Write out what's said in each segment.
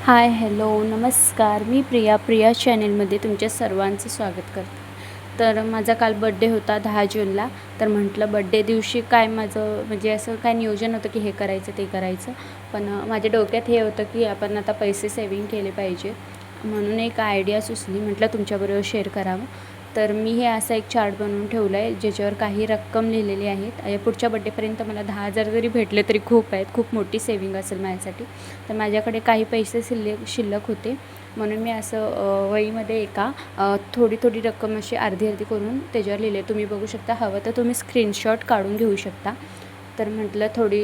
हाय, hello, नमस्कार. मी प्रिया चॅनेलमध्ये तुमच्या सर्वांचं स्वागत करते. तर माझा काल बड्डे होता 10 जूनला. तर म्हटलं बड्डे दिवशी काय माझं म्हणजे असं काय नियोजन होतं की हे करायचं ते करायचं. पण माझ्या डोक्यात हे होतं की आपण आता पैसे सेव्हिंग केले पाहिजे. म्हणून एक आयडिया सुचली, म्हटलं तुमच्याबरोबर शेअर करावं. तर मी हे असा एक चार्ट बनवून ठेवला आहे, ज्याच्यावर काही रक्कम लिहिलेली आहेत. पुढच्या बड्डेपर्यंत मला 10,000 जरी भेटले तरी खूप आहेत. खूप मोठी सेव्हिंग असेल माझ्यासाठी. तर माझ्याकडे काही पैसे शिल्लक होते, म्हणून मी असं वहीमध्ये एका थोडी थोडी रक्कम अशी अर्धी अर्धी करून त्याच्यावर लिहिले. तुम्ही बघू शकता, हवं तर तुम्ही स्क्रीनशॉट काढून घेऊ शकता. तर म्हटलं थोडी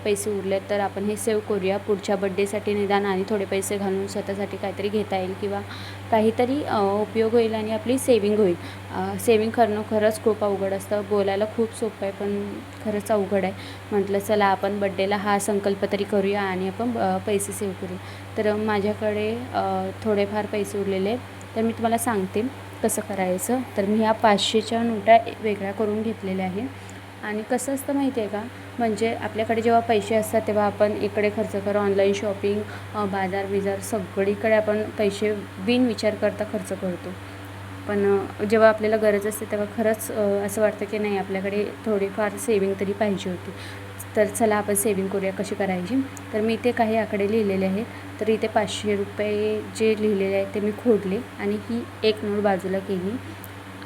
पैसे उरलेत तर आपण हे सेव्ह करूया पुढच्या बड्डेसाठी निदान, आणि थोडे पैसे घालून स्वतःसाठी काहीतरी घेता येईल किंवा काहीतरी उपयोग होईल आणि आपली सेविंग होईल. सेविंग करणं खरंच खूप अवघड असतं. बोलायला खूप सोपं आहे, पण खरंच अवघड आहे. म्हटलं चला आपण बड्डेला हा संकल्प तरी करूया आणि आपण पैसे सेव्ह करू. तर माझ्याकडे थोडेफार पैसे उरलेले आहेत, तर मी तुम्हाला सांगते कसं करायचं. तर मी ह्या 500च्या नोटा वेगळ्या करून घेतलेल्या आहे. आणि कसं असतं माहिती आहे का, म्हणजे आपल्याकडे जेव्हा पैसे असतात तेव्हा आपण इकडे खर्च करू, ऑनलाईन शॉपिंग, बाजार सगळीकडे आपण पैसे विचार करता खर्च करतो. पण जेव्हा आपल्याला गरज असते तेव्हा खरंच असं वाटतं की नाही, आपल्याकडे थोडीफार सेविंग तरी पाहिजे होती. तर चला आपण सेविंग करूया. कशी करायची, तर मी इथे काही आकडे लिहिलेले आहेत. तर इथे 500 रुपये जे लिहिलेले आहेत ते मी खोडले आणि ही एक नोट बाजूला केली.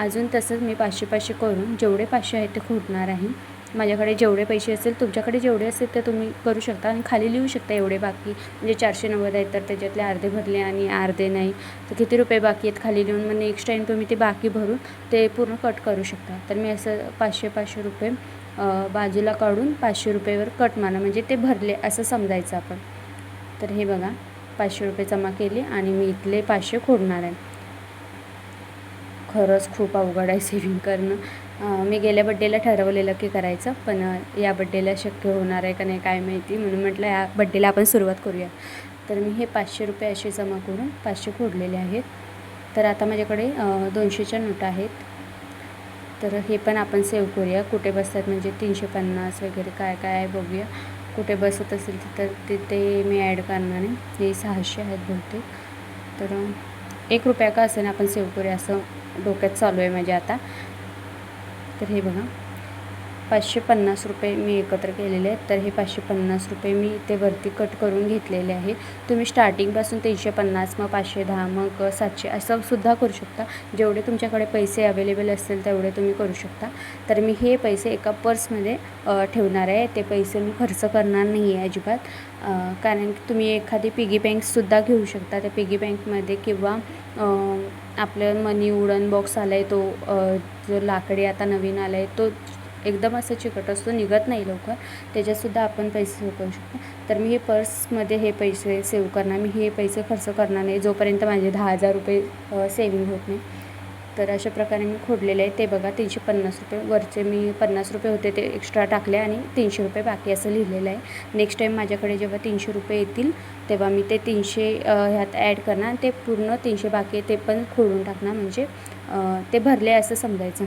अजून तसंच मी 500 करून जेवढे 500 आहेत ते खोडणार आहे. माझ्याकडे जेवढे पैसे असेल, तुमच्याकडे जेवढे असेल ते तुम्ही करू शकता आणि खाली लिहू शकता एवढे बाकी. म्हणजे 490 आहेत तर त्याच्यातले अर्धे भरले आणि अर्धे नाही, तर किती रुपये बाकी आहेत खाली लिहून मग नेक्स्ट टाईम तुम्ही ते बाकी भरून ते पूर्ण कट करू शकता. तर मी असं 500 रुपये बाजूला काढून 500 रुपयेवर कट मारला, म्हणजे ते भरले असं समजायचं आपण. तर हे बघा, 500 रुपये जमा केले आणि मी इथले 500 खोडणार आहे. खरंच खूप अवघड आहे सेव्हिंग करणं. मी गेल्या बड्डेला ठरवलेलं की करायचं, पण या बड्डेला शक्य होणार आहे का नाही काय माहिती, म्हणून म्हटलं या बड्डेला आपण सुरुवात करूया. तर मी हे 500 रुपये असे जमा करून 500 खोडलेले आहेत. तर आता माझ्याकडे 200च्या नोटा आहेत. तर हे पण आपण सेव्ह करूया. कुठे बसतात म्हणजे 350 वगैरे काय काय आहे बघूया. कुठे बसत असेल तर तिथे मी ॲड करणार आहे. हे 600 आहेत बहुतेक. तर 1 रुपया का असेल आपण सेव्ह करूया असं डोक्यात चालू आहे माझ्या आता. तर हे बघा, 550 रुपये मी एकत्र केलेले आहेत. तर हे 550 रुपये मी इथे वरती कट करून घेतलेले आहे. तुम्ही स्टार्टिंगपासून 350, मग 510, मग 700 असं सुद्धा करू शकता. जेवढे तुमच्याकडे पैसे अवेलेबल असतील तेवढे तुम्ही करू शकता. तर मी हे पैसे एका पर्समध्ये ठेवणार आहे. ते पैसे मी खर्च करणार नाही आहे अजिबात. कारण की तुम्ही एखादी पिगी बँकसुद्धा घेऊ शकता. त्या पिगी बँकमध्ये किंवा आपलं मनी वुडन बॉक्स आला आहे तो, जो लाकडी आता नवीन आला आहे तो, एकदम असं चिकट असतो, निघत नाही लवकर. त्याच्यातसुद्धा आपण पैसे सेव्ह करू शकतो. तर मी हे पर्समध्ये हे पैसे सेव्ह करणार. मी हे पैसे खर्च करणार नाही जोपर्यंत माझे 10,000 रुपये सेव्हिंग होत नाही. तर अशा प्रकारे मी खोडलेले आहे. ते बघा, 350 रुपये वरचे मी 50 रुपये होते ते एक्स्ट्रा टाकले आणि 300 रुपये बाकी असं लिहिलेलं आहे. नेक्स्ट टाईम माझ्याकडे जेव्हा 300 रुपये येतील तेव्हा मी ते 300 ह्यात ॲड करणार आणि ते पूर्ण 300 बाकी आहे ते पण खोडून टाकणार, म्हणजे ते भरले असं समजायचं.